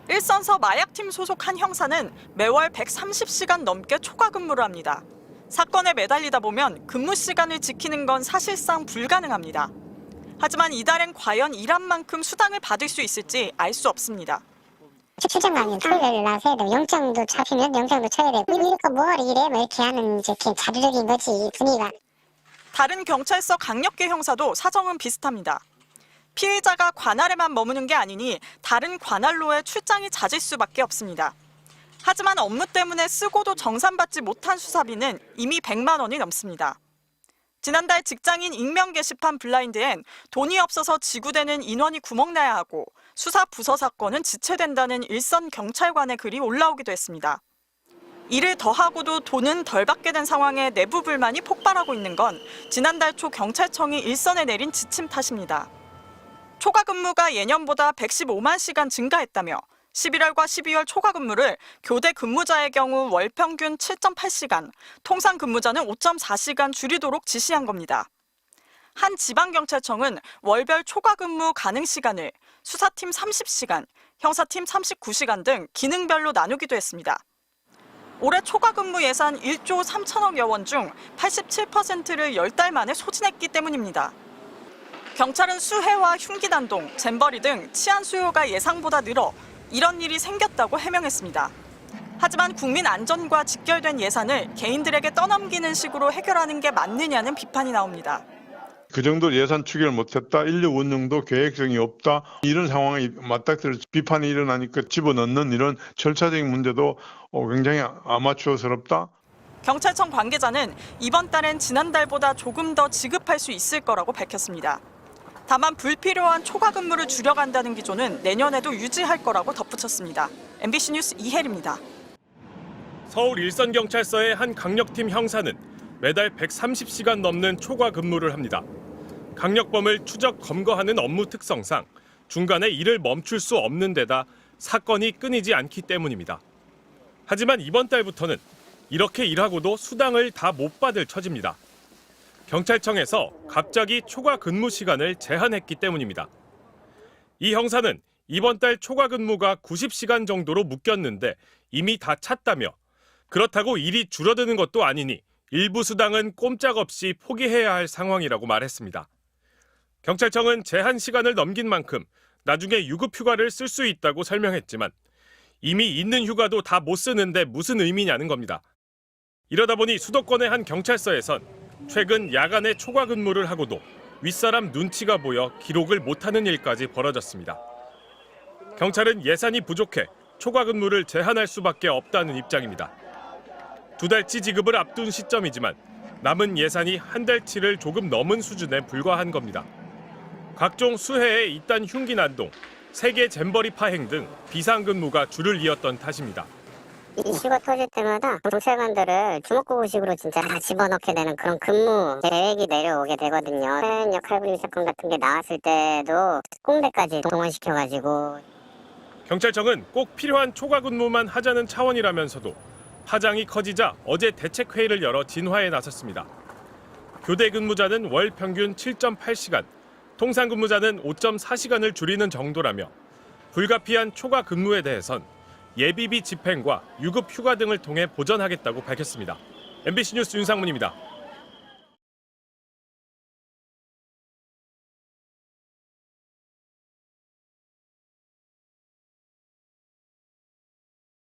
일선서 마약팀 소속 한 형사는 매월 130시간 넘게 초과 근무를 합니다. 사건에 매달리다 보면 근무 시간을 지키는 건 사실상 불가능합니다. 하지만 이달엔 과연 일한 만큼 수당을 받을 수 있을지 알 수 없습니다. 출장 가면 토요일 나서야 되고 영장도 잡히면 영장도 쳐야 되고 이러니까 뭐하러 이래? 뭐 이렇게 하는 이제 자주적인 거지 분위기가. 다른 경찰서 강력계 형사도 사정은 비슷합니다. 피의자가 관할에만 머무는 게 아니니 다른 관할로에 출장이 잦을 수밖에 없습니다. 하지만 업무 때문에 쓰고도 정산받지 못한 수사비는 이미 100만 원이 넘습니다. 지난달 직장인 익명 게시판 블라인드엔 돈이 없어서 지구대는 인원이 구멍나야 하고 수사 부서 사건은 지체된다는 일선 경찰관의 글이 올라오기도 했습니다. 이를 더하고도 돈은 덜 받게 된 상황에 내부 불만이 폭발하고 있는 건 지난달 초 경찰청이 일선에 내린 지침 탓입니다. 초과 근무가 예년보다 115만 시간 증가했다며 11월과 12월 초과 근무를 교대 근무자의 경우 월 평균 7.8시간, 통상 근무자는 5.4시간 줄이도록 지시한 겁니다. 한 지방경찰청은 월별 초과 근무 가능 시간을 수사팀 30시간, 형사팀 39시간 등 기능별로 나누기도 했습니다. 올해 초과 근무 예산 1조 3천억여 원 중 87%를 10달 만에 소진했기 때문입니다. 경찰은 수해와 흉기난동, 잼버리 등 치안 수요가 예상보다 늘어 이런 일이 생겼다고 해명했습니다. 하지만 국민 안전과 직결된 예산을 개인들에게 떠넘기는 식으로 해결하는 게 맞느냐는 비판이 나옵니다. 그 정도 예산 추계를 못했다, 인력 운영도 계획성이 없다, 이런 상황이 맞닥뜨려 비판이 일어나니까 집어넣는 이런 절차적인 문제도 굉장히 아마추어스럽다. 경찰청 관계자는 이번 달엔 지난달보다 조금 더 지급할 수 있을 거라고 밝혔습니다. 다만 불필요한 초과 근무를 줄여간다는 기조는 내년에도 유지할 거라고 덧붙였습니다. MBC 뉴스 이혜리입니다. 서울 일선경찰서의 한 강력팀 형사는 매달 130시간 넘는 초과 근무를 합니다. 강력범을 추적 검거하는 업무 특성상 중간에 일을 멈출 수 없는 데다 사건이 끊이지 않기 때문입니다. 하지만 이번 달부터는 이렇게 일하고도 수당을 다 못 받을 처지입니다. 경찰청에서 갑자기 초과 근무 시간을 제한했기 때문입니다. 이 형사는 이번 달 초과 근무가 90시간 정도로 묶였는데 이미 다 찼다며 그렇다고 일이 줄어드는 것도 아니니 일부 수당은 꼼짝없이 포기해야 할 상황이라고 말했습니다. 경찰청은 제한 시간을 넘긴 만큼 나중에 유급휴가를 쓸 수 있다고 설명했지만 이미 있는 휴가도 다 못 쓰는데 무슨 의미냐는 겁니다. 이러다 보니 수도권의 한 경찰서에선 최근 야간에 초과 근무를 하고도 윗사람 눈치가 보여 기록을 못하는 일까지 벌어졌습니다. 경찰은 예산이 부족해 초과 근무를 제한할 수밖에 없다는 입장입니다. 2달치 지급을 앞둔 시점이지만 남은 예산이 한 달치를 조금 넘은 수준에 불과한 겁니다. 각종 수해에 잇단 흉기난동, 세계 잼버리 파행 등 비상근무가 줄을 이었던 탓입니다. 이슈가 터질 때마다 경찰관들을 주먹구구식으로 진짜 다 집어넣게 되는 그런 근무 계획이 내려오게 되거든요. 팬 칼부림 사건 같은 게 나왔을 때도 꽁대까지 동원시켜가지고. 경찰청은 꼭 필요한 초과 근무만 하자는 차원이라면서도 파장이 커지자 어제 대책회의를 열어 진화에 나섰습니다. 교대 근무자는 월 평균 7.8시간, 통상 근무자는 5.4시간을 줄이는 정도라며 불가피한 초과 근무에 대해선 예비비 집행과 유급 휴가 등을 통해 보전하겠다고 밝혔습니다. MBC 뉴스 윤상문입니다.